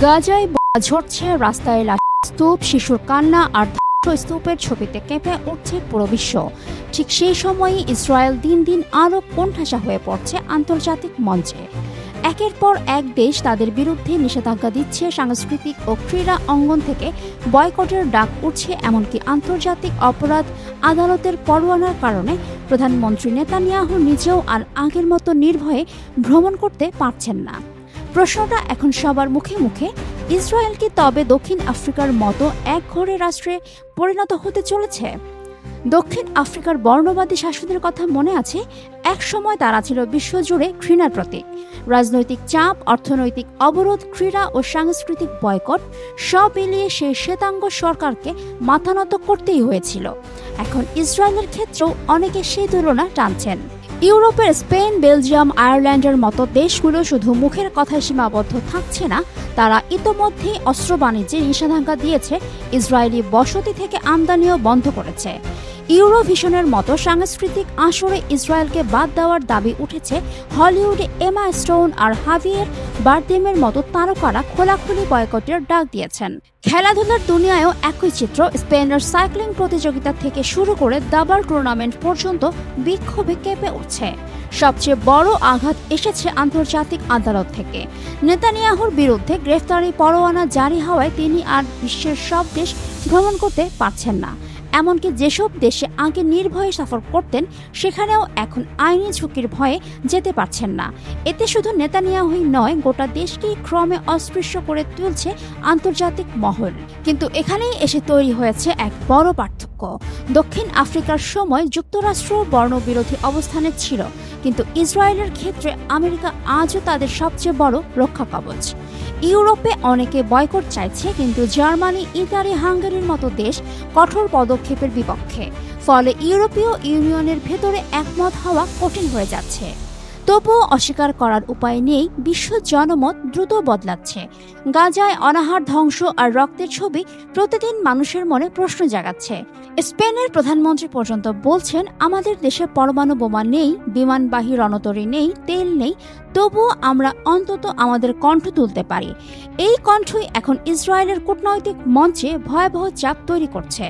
গাজায় বোমা ঝরছে, রাস্তায় লাশ, স্তূপ, শিশুর কান্না আর স্তূপের ছবিতে কেঁপে উঠছে পুরো বিশ্ব। ঠিক সেই সময়ই ইসরায়েল দিন দিন আরও কোণঠাসা হয়ে পড়ছে আন্তর্জাতিক মঞ্চে। একের পর এক দেশ তাদের বিরুদ্ধে নিষেধাজ্ঞা দিচ্ছে, সাংস্কৃতিক ও ক্রীড়া অঙ্গন থেকে বয়কটের ডাক উঠছে, এমনকি আন্তর্জাতিক অপরাধ আদালতের পরোয়ানার কারণে প্রধানমন্ত্রী নেতানিয়াহু নিজেও আর আগের মতো নির্ভয়ে ভ্রমণ করতে পারছেন না। প্রশ্নটা এখন সবার মুখে মুখে, ইসরায়েল কি তবে দক্ষিণ আফ্রিকার মতো একঘরে রাষ্ট্রে পরিণত হতে চলেছে? দক্ষিণ আফ্রিকার বর্ণবাদী শাসনের কথা মনে আছে? এক সময় তারা ছিল বিশ্বজুড়ে ঘৃণার প্রতীক। রাজনৈতিক চাপ, অর্থনৈতিক অবরোধ, ক্রীড়া ও সাংস্কৃতিক বয়কট সব মিলিয়ে সেই শ্বেতাঙ্গ সরকারকে মাথা নত করতেই হয়েছিল। এখন ইসরায়েলের ক্ষেত্রেও অনেকে সেই তুলনা টানছেন। ইউরোপের স্পেন, বেলজিয়াম, আয়ারল্যান্ডের মতো দেশগুলো শুধু মুখের কথায় সীমাবদ্ধ থাকছে না, তারা ইতোমধ্যেই অস্ত্র বাণিজ্যে নিষেধাজ্ঞা দিয়েছে, ইসরায়েলি বসতি থেকে আমদানিও বন্ধ করেছে। ইউরোভিশনের মতো সাংস্কৃতিক আসরে ইসরায়েলকে বাদ দেওয়ার দাবি উঠেছে। হলিউডে এমা স্টোন আর হাভিয়ের বারদেমের মতো তারকারা খোলাখুলি বয়কটের ডাক দিয়েছেন। খেলাধুলার দুনিয়ায়ও একই চিত্র। স্পেনের সাইক্লিং প্রতিযোগিতা থেকে শুরু করে দাবার টুর্নামেন্ট পর্যন্ত বিক্ষোভে কেঁপে উঠছে। সবচেয়ে বড় আঘাত এসেছে আন্তর্জাতিক আদালত থেকে। নেতানিয়াহুর বিরুদ্ধে গ্রেফতারি পরোয়ানা জারি হওয়ায় তিনি আর বিশ্বের সব দেশ ভ্রমণ করতে পারছেন না। এমনকি যেসব দেশে আগে নির্ভয়ে সফর করতেন, সেখানেও এখন আইনি ঝুঁকির ভয়ে যেতে পারছেন না। এতে শুধু নেতানিয়াহুই নয়, গোটা দেশকেই ক্রমে অস্পৃশ্য করে তুলছে আন্তর্জাতিক মহল। কিন্তু এখানেই এসে তৈরি হয়েছে এক বড় পার্থক্য। দক্ষিণ আফ্রিকার সময় যুক্তরাষ্ট্র বর্ণবিরোধী অবস্থানে ছিল, কিন্তু ইসরায়েলের ক্ষেত্রে আমেরিকা আজও তাদের সবচেয়ে বড় রক্ষাকবচ। ইউরোপে অনেকে বয়কট চাইছে, কিন্তু জার্মানি, ইতালি, হাঙ্গেরির মতো দেশ কঠোর পদক্ষেপের বিপক্ষে। ফলে ইউরোপীয় ইউনিয়নের ভেতরে একমত হওয়া কঠিন হয়ে যাচ্ছে। তবুও অস্বীকার করার উপায় নেই, বিশ্ব জনমত দ্রুত বদলাচ্ছে। গাজায় অনাহার, ধ্বংস আর রক্তের ছবি প্রতিদিন মানুষের মনে প্রশ্ন জাগাচ্ছে। স্পেনের প্রধানমন্ত্রী পর্যন্ত বলছেন, আমাদের দেশে পরমাণু বোমা নেই, বিমানবাহী রণতরী নেই, তেল নেই, তবুও আমরা অন্তত আমাদের কণ্ঠ তুলতে পারি। এই কণ্ঠই এখন ইসরায়েলের কূটনৈতিক মঞ্চে ভয়াবহ চাপ তৈরি করছে।